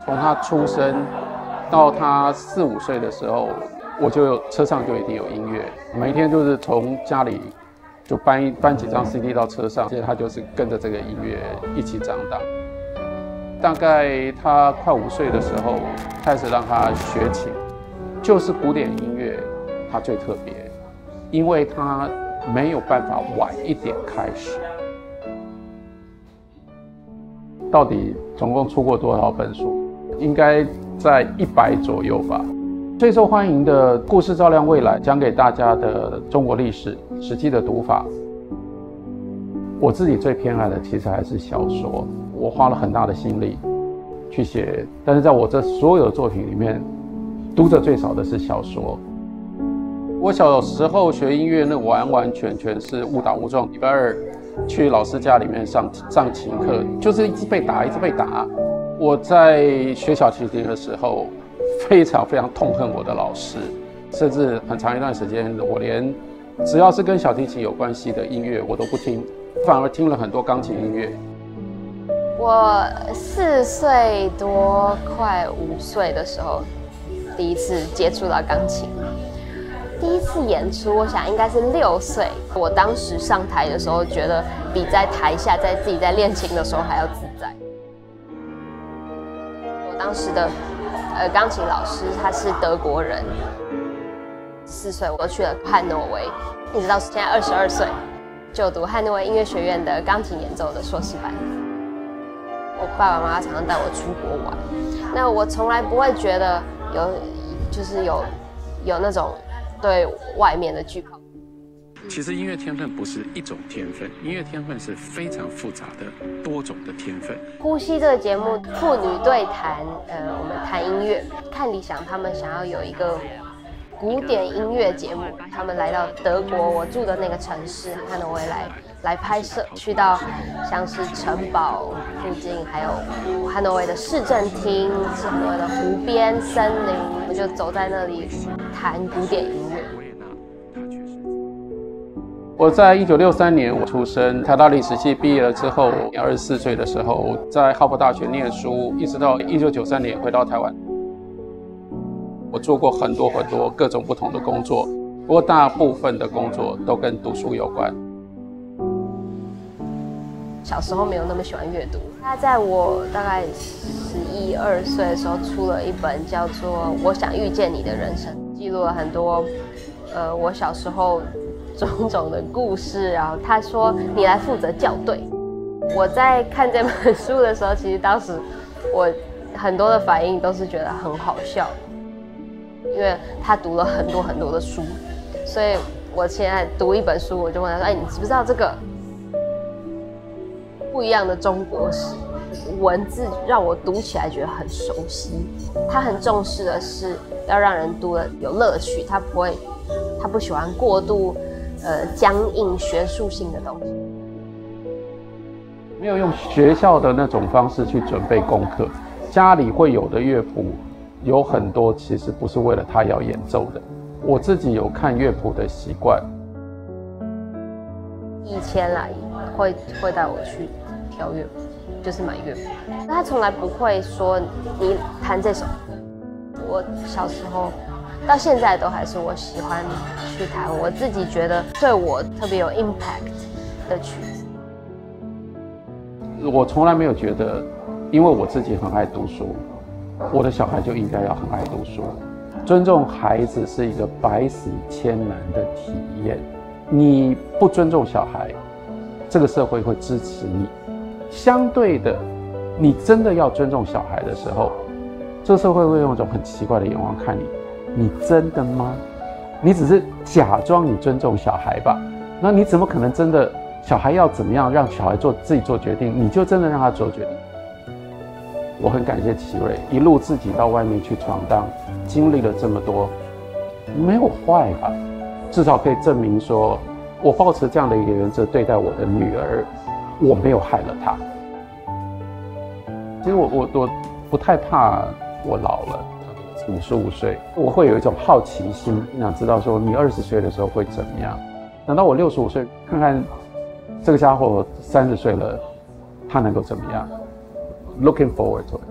从他出生到他4、5岁的时候，车上就一定有音乐，每一天就是从家里就搬几张 CD 到车上，其实他就是跟着这个音乐一起长大。大概他快5岁的时候，开始让他学琴，就是古典音乐，它最特别，因为它没有办法晚一点开始。到底总共出过多少本书？应该在100左右吧。最受欢迎的《故事照亮未来》，讲给大家的中国历史史记的读法。我自己最偏爱的其实还是小说，我花了很大的心力去写，但是在我这所有的作品里面，读者最少的是小说。我小时候学音乐，那完完全全是误打误撞。礼拜二去老师家里面上琴课，就是一直被打，一直被打。我在学小提琴的时候，非常非常痛恨我的老师，甚至很长一段时间，我连只要是跟小提琴有关系的音乐我都不听，反而听了很多钢琴音乐。我4岁多，快5岁的时候，第一次接触到钢琴。第一次演出，我想应该是6岁。我当时上台的时候，觉得比在台下自己在练琴的时候还要自在。我当时的钢琴老师他是德国人，4岁我去了汉诺威，一直到现在22岁，就读汉诺威音乐学院的钢琴演奏的硕士班。我爸爸妈妈常常带我出国玩，那我从来不会觉得有那种对外面的惧怕。其实音乐天分不是一种天分，音乐天分是非常复杂的多种的天分。呼吸这个节目，父女对谈，我们谈音乐。看理想他们想要有一个古典音乐节目，他们来到德国我住的那个城市汉诺威来拍摄，去到像是城堡附近，还有汉诺威的市政厅，是汉诺威的湖边森林，我们就走在那里谈古典音乐。我在1963年我出生，台大历史系毕业了之后，24岁的时候在哈佛大学念书，一直到1993年回到台湾。我做过很多各种不同的工作，不过大部分的工作都跟读书有关。小时候没有那么喜欢阅读，他在我大概11、12岁的时候出了一本叫做《我想遇见你的人生》，记录了很多我小时候种种的故事。然后他说你来负责校对。我在看这本书的时候，其实当时我很多的反应都是觉得很好笑，因为他读了很多的书，所以我现在读一本书，我就问他说：“哎，你知不知道这个不一样的中国史？”文字让我读起来觉得很熟悉。他很重视的是要让人读了有乐趣，他不喜欢过度僵硬学术性的东西。没有用学校的那种方式去准备功课，家里会有的乐谱有很多其实不是为了他要演奏的。我自己有看乐谱的习惯，以前啦会带我去挑乐谱，就是买乐谱。他从来不会说你弹这首。我小时候到现在都还是我喜欢去弹我自己觉得对我特别有 impact 的曲子。我从来没有觉得，因为我自己很爱读书，我的小孩就应该要很爱读书。尊重孩子是一个百死千难的体验。你不尊重小孩，这个社会会支持你。相对的，你真的要尊重小孩的时候，这个社会会用一种很奇怪的眼光看你。你真的吗？你只是假装你尊重小孩吧？那你怎么可能真的？小孩要怎么样让小孩自己做决定，你就真的让他做决定？我很感谢奇瑞一路自己到外面去闯荡，经历了这么多，没有坏吧？至少可以证明说，我抱持这样的一个原则对待我的女儿，我没有害了她。其实我不太怕我老了，55岁，我会有一种好奇心，想知道说你20岁的时候会怎么样？等到我65岁，看看这个家伙30岁了，他能够怎么样？Looking forward to it.